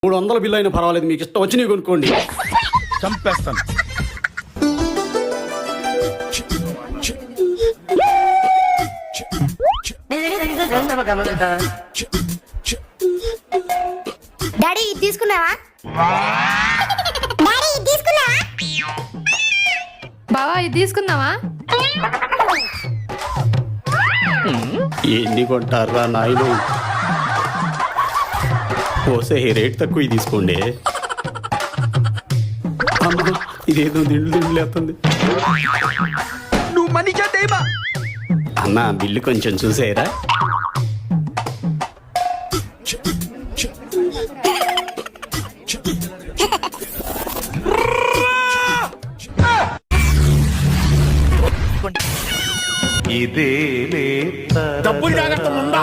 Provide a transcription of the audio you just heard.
300 bill అయినా పర్వాలేదు, మీకు ఇష్టం వచ్చి నీకు కొనుక్కోండి. చంపేస్తాను. డాడీ ఇది తీసుకున్నావా? డాడీ ఇది తీసుకున్నావా? బావా ఇది తీసుకుందామా? ఎన్ని కొంటారా నాయన? పోసే రేట్ తక్కువ తీసుకోండి. అమ్మా, ఇదేదో దిండు లేస్తుంది. నువ్వు మనీ చేద్దేమా? అన్న బిల్లు కొంచెం చూసేయరా? డబ్బులు జాగ్రత్త ఉందా?